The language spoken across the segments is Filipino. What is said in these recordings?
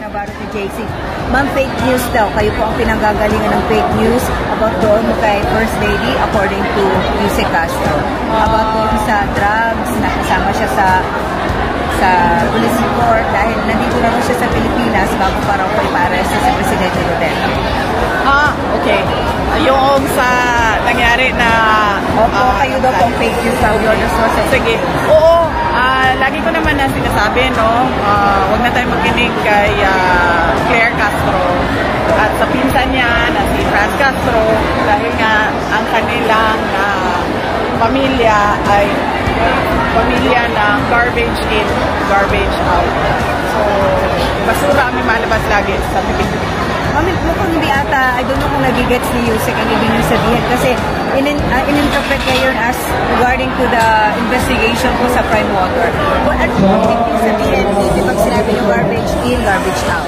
Navarro to JC. Ma'am, fake news daw. Kayo po ang pinanggagalingan ng fake news about doon kay First Lady according to Yusek Castro. About doon sa drugs, nakasama siya sa police report dahil nandito naman siya sa Pilipinas bago pa raw ipa-arresto si Presidente Duterte. Okay. Yung sa nangyari na... Opo, kayo daw pong fake news sa your sources. Sige. Oo. Lagi ko naman na sinasabi, no? Huwag na tayo makinig kay Claire Castro at sa pinsan niya na si Franz Castro dahil nga ang kanilang pamilya ay pamilya ng garbage in, garbage out. So, basura kami malabas lagi sa Pilipinas. Ma'am, mukhang hindi ata, I don't know kung nagigets ni Yusek ang ibig niyo sabihin kasi in-interpret ngayon as regarding to the investigation po sa Prime Water. What ano po ibig niyo sabihin? Hindi pag sinabi yung garbage in, garbage out?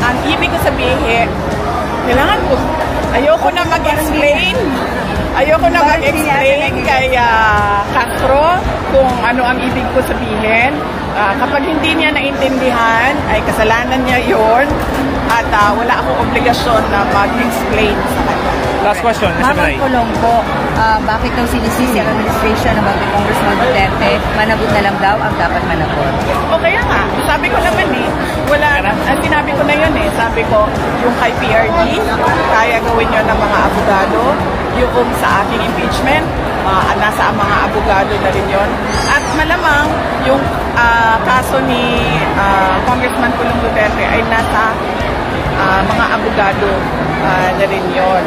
Ang ibig ko sabihin, kailangan ko, ayoko na mag-explain. Ayoko na mag-explain kay Castro kung ano ang ibig ko sabihin. Kapag hindi niya naintindihan, ay kasalanan niya yon at wala akong obligasyon na mag-explain sa kanya. Last question, Ma'am Kulong po, bakit daw sinisisi ang administration ng Congressman Duterte, managot na lang daw ang dapat managot? O kaya nga, sabi ko naman sinabi ko na yun sabi ko, yung kay PRD, kaya gawin yun ng mga abogado, yung sa aking impeachment, nasa mga abogado na rin yun. At malamang yung kaso ni Congressman Pulong Duterte ay nasa mga abogado na rin yun.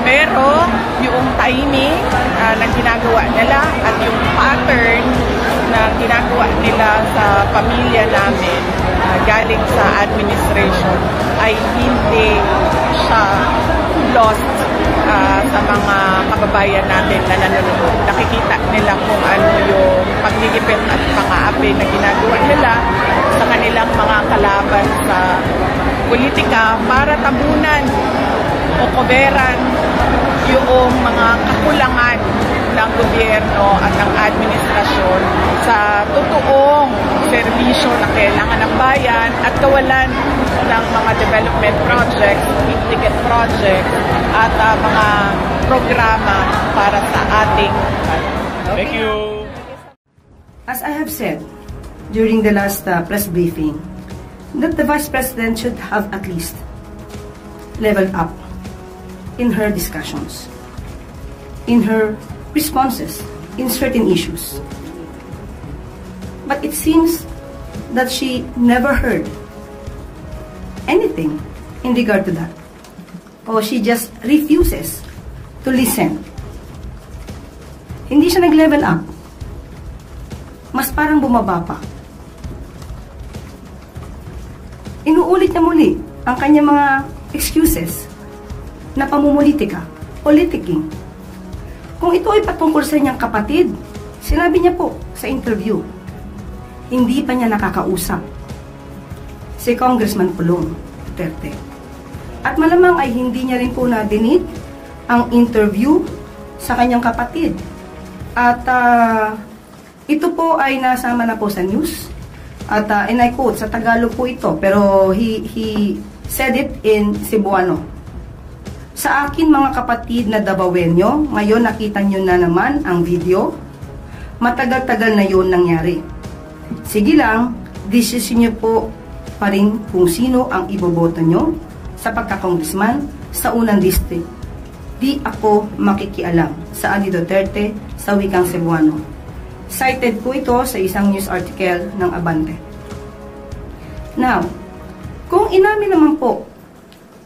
Pero yung timing na ginagawa nila at yung pattern na ginagawa nila sa pamilya namin galing sa administration ay hindi siya lost sa mga kababayan natin na nanonood. Nakikita nila kung ano yung pagdigipit at pang-aapi na ginagawa nila sa kanilang mga kalaban sa politika para tabunan o koberan yung mga kakulangan ng gobyerno at ng administrasyon sa totoong serbisyo na kailangan ng bayan at kawalan ng mga development projects, big-ticket projects at mga programa para sa ating Thank you. As I have said during the last press briefing, that the Vice President should have at least leveled up in her discussions, in her responses in certain issues. But it seems that she never heard anything in regard to that. Or she just refuses to listen. Hindi siya nag-level up. Mas parang bumaba pa. Inuulit niya muli ang kanyang mga excuses na pamumulitika, politicking. Kung ito ay patungkol sa inyong kapatid, sinabi niya po sa interview, hindi pa niya nakakausap si Congressman Pulong Duterte. At malamang ay hindi niya rin po nadinig ang interview sa kanyang kapatid. At ito po ay nasama na po sa news. At and I quote, sa Tagalog po ito, pero he said it in Cebuano. Sa akin mga kapatid na Davaoenyo, ngayon nakita nyo na naman ang video. Matagal-tagal na yun nangyari. Sige lang, decision nyo po pa rin kung sino ang iboboto nyo sa pagka-congressman sa unang district. Di ako makikialam sa Ani Duterte sa wikang Cebuano. Cited po ito sa isang news article ng Abante. Now, kung inamin naman po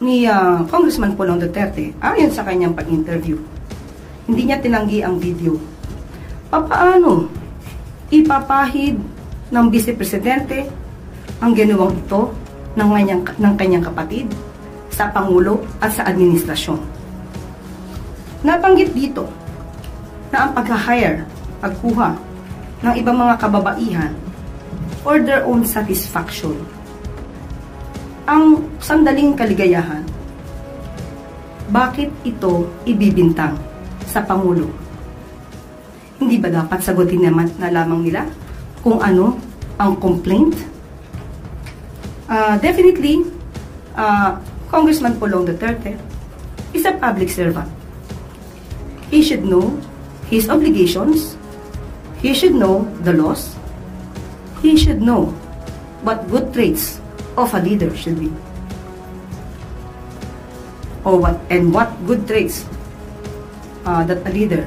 ni Congressman Pulong Duterte, ayon sa kanyang pag-interview, hindi niya tinanggi ang video. Papaano ipapahid ng Vice Presidente ang ginawang ito ng kanyang kapatid sa Pangulo at sa administrasyon? Nabanggit dito na ang pag-hire, pagkuha ng ibang mga kababaihan for their own satisfaction, ang sandaling kaligayahan, bakit ito ibibintang sa Pangulo? Hindi ba dapat sagutin naman na lamang nila kung ano ang complaint? Definitely, Congressman Pulong Duterte is a public servant. He should know his obligations. He should know the laws. He should know what good traits of a leader should be. Or what good traits that a leader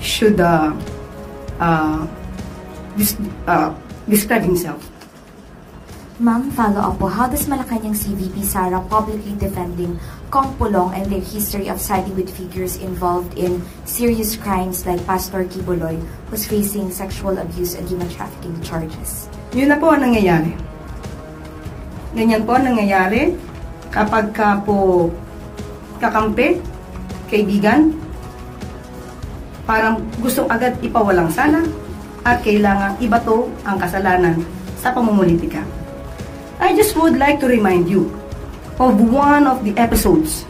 should describe himself. Ma'am, follow-up po. How does Malacanang CVP Sara publicly defending Kong Pulong and their history of siding with figures involved in serious crimes like Pastor Kibuloy, who's facing sexual abuse and human trafficking charges? Yun na po ang nangyayari. Ganyan po ang nangyayari kapag ka po kakampi, kaibigan, parang gustong agad ipawalang sala at kailangan ibato ang kasalanan sa pamumulitika. I just would like to remind you of one of the episodes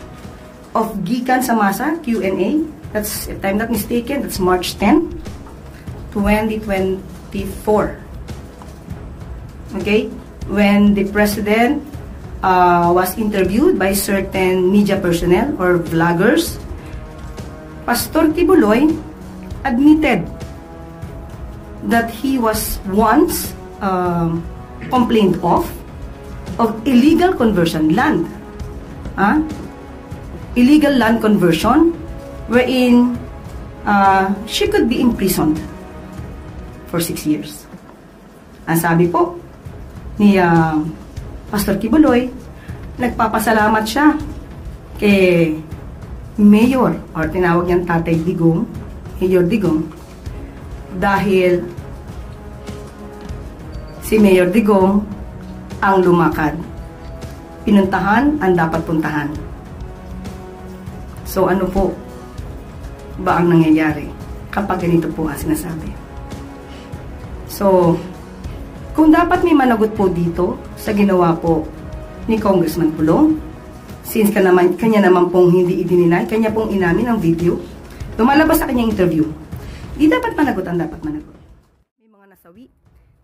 of Gikan sa Masa Q&A. That's, if I'm not mistaken, that's March 10, 2024. Okay? When the President was interviewed by certain media personnel or vloggers, Pastor Kibuloy admitted that he was once complained of illegal conversion land. Illegal land conversion wherein she could be imprisoned for 6 years. Ang sabi po ni Pastor Kibuloy, nagpapasalamat siya kay Mayor, or tinawag niyang Tatay Digong, Mayor Digong, dahil si Mayor Digong ang lumakad. Pinuntahan ang dapat puntahan. So ano po ba ang nangyayari kapag ganito po ang sinasabi? So, kung dapat may managot po dito sa ginawa po ni Congressman Pulong, since kanya naman pong hindi idininay, kanya pong inamin ang video, lumalabas sa kanyang interview, di dapat managot ang dapat managot. May mga nasawi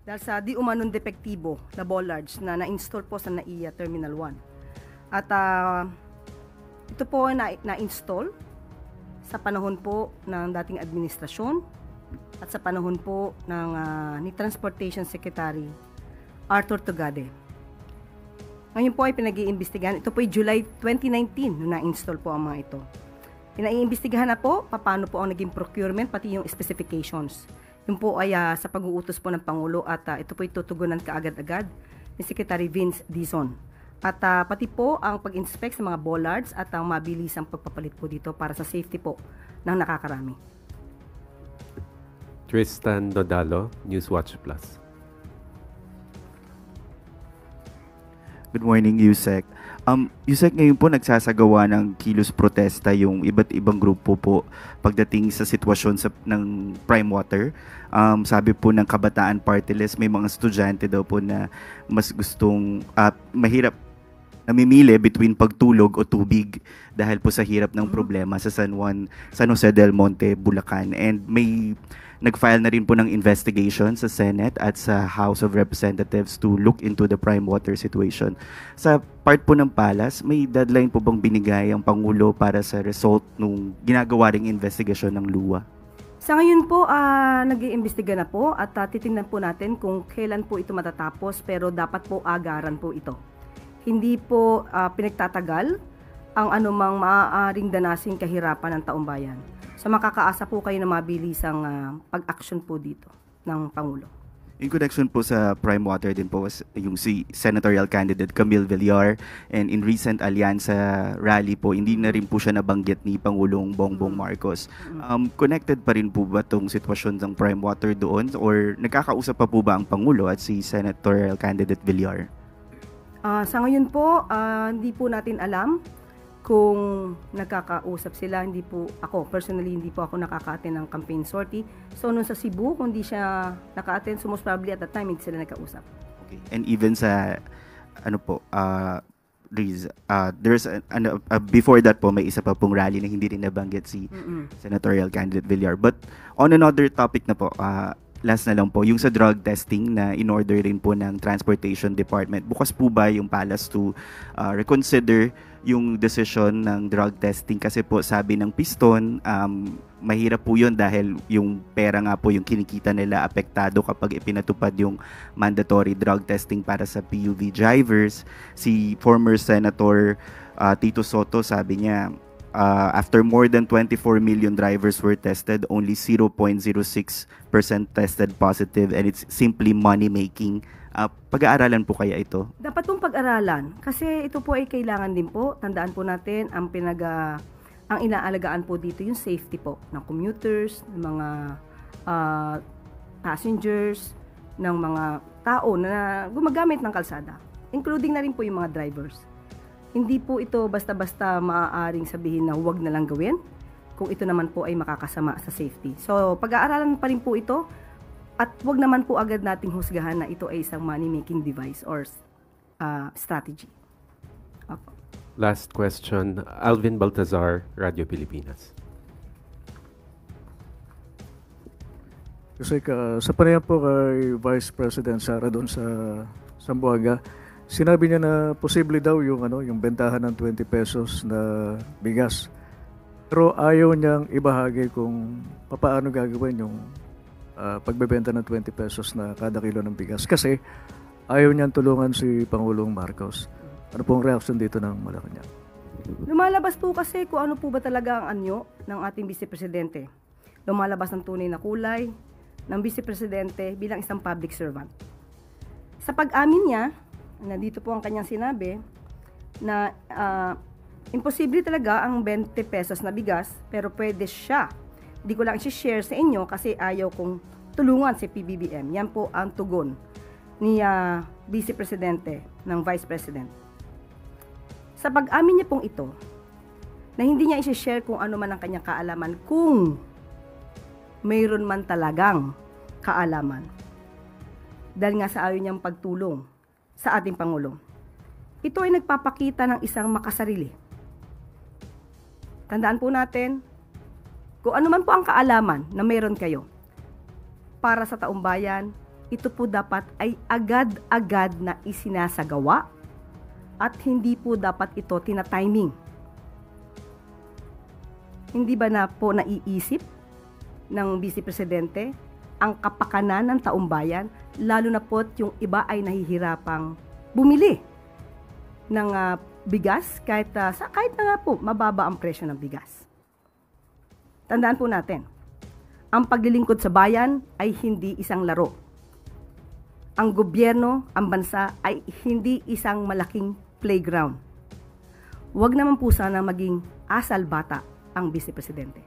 dahil sa di umanong depektibo na bollards na na-install po sa NAIA Terminal 1. At ito po na-install sa panahon po ng dating administrasyon at sa panahon po ng ni Transportation Secretary Arthur Tugade. Ngayon po ay pinag-iimbestigahan. Ito po ay July 2019 nung na-install po ang mga ito. Pinag-iimbestigahan na po paano po ang naging procurement pati yung specifications. Yun po ay sa pag-uutos po ng Pangulo at ito po ay tutugunan kaagad-agad ni Secretary Vince Dizon. At pati po ang pag-inspect sa mga bollards at ang mabilisang pagpapalit po dito para sa safety po ng nakakarami. Tristan Dodalo, Newswatch Plus. Good morning, Yusek. Yusek, ngayon po nagsasagawa ng kilos protesta yung iba't ibang grupo po pagdating sa sitwasyon ng prime water. Sabi po ng Kabataan Party List, may mga estudyante daw po na mas gustong mahirap namimili between pagtulog o tubig dahil po sa hirap ng problema sa San Jose del Monte, Bulacan. And may nag-file na rin po ng investigation sa Senate at sa House of Representatives to look into the prime water situation. Sa part po ng Palas, may deadline po bang binigay ang Pangulo para sa result nung ginagawa ring investigation ng LUA? Sa ngayon po, nag-iimbestiga na po at titingnan po natin kung kailan po ito matatapos, pero dapat po agaran po ito. Hindi po pinagtatagal ang anumang maaaring danasing kahirapan ng taong bayan. So makakaasa po kayo na mabilisang pag-action po dito ng Pangulo. In connection po sa prime water din po was yung si senatorial candidate Camille Villar, and in recent Alyansa rally po, hindi na rin po siya nabanggit ni Pangulong Bongbong Marcos. Connected pa rin po ba itong sitwasyon ng prime water doon, or nagkakausap pa po ba ang Pangulo at si senatorial candidate Villar? Sa ngayon po, hindi po natin alam kung nagkakausap sila. Hindi po ako, personally, hindi po ako nakaka-attend ng campaign sortie. So, nung sa Cebu, kung hindi siya naka-attend, so most probably at that time, hindi sila nagkausap. Okay. And even sa, ano po, there's before that po, may isa pa pong rally na hindi rin nabanggit si senatorial candidate Villar. But on another topic na po, last na lang po, yung sa drug testing na in-order rin po ng Transportation Department. Bukas po ba yung palace to reconsider yung decision ng drug testing? Kasi po sabi ng piston, mahirap po yun dahil yung pera nga po yung kinikita nila apektado kapag ipinatupad yung mandatory drug testing para sa PUV drivers. Si former Senator Tito Soto sabi niya, after more than 24 million drivers were tested, only 0.06% tested positive, and it's simply money-making. Pag-aaralan po kaya ito? Dapat pong pag-aralan kasi ito po ay kailangan din po. Tandaan po natin ang inaalagaan po dito yung safety po ng commuters, ng mga passengers, ng mga tao na gumagamit ng kalsada, including na rin po yung mga drivers. Hindi po ito basta-basta maaaring sabihin na huwag na lang gawin kung ito naman po ay makakasama sa safety. So, pag-aaralan pa rin po ito at huwag naman po agad nating husgahan na ito ay isang money-making device or strategy. Opo. Last question, Alvin Baltazar, Radio Pilipinas. Kasi sa panayam po kay Vice President Sara doon sa Zamboanga, sinabi niya na posible daw yung bentahan ng 20 pesos na bigas. Pero ayaw niyang ibahagi kung paano gagawin yung pagbebenta ng 20 pesos na kada kilo ng bigas. Kasi ayaw niyang tulungan si Pangulong Marcos. Ano pong reaction dito ng Malacanang? Lumalabas po kasi kung ano po ba talaga ang anyo ng ating Vice Presidente. Lumalabas ang tunay na kulay ng Vice Presidente bilang isang public servant. Sa pag-amin niya, nandito po ang kanyang sinabi na imposible talaga ang 20 pesos na bigas pero pwede siya. Hindi ko lang i-share sa inyo kasi ayaw kong tulungan si PBBM. Yan po ang tugon ni Vice Presidente ng Vice President. Sa pag-amin niya pong ito, na hindi niya i-share kung ano man ang kanyang kaalaman, kung mayroon man talagang kaalaman. Dahil nga sa ayaw niyang pagtulong sa ating Pangulo. Ito ay nagpapakita ng isang makasarili. Tandaan po natin, kung ano man po ang kaalaman na meron kayo para sa taong bayan, ito po dapat ay agad-agad na isinasagawa at hindi po dapat ito tina-timing. Hindi ba na po naiisip ng Vice Presidente ang kapakanan ng taong bayan, lalo na po yung iba ay nahihirapang bumili ng bigas kahit na nga po mababa ang presyo ng bigas. Tandaan po natin, ang paglilingkod sa bayan ay hindi isang laro. Ang gobyerno, ang bansa ay hindi isang malaking playground. Huwag naman po sana maging asal bata ang Vice Presidente.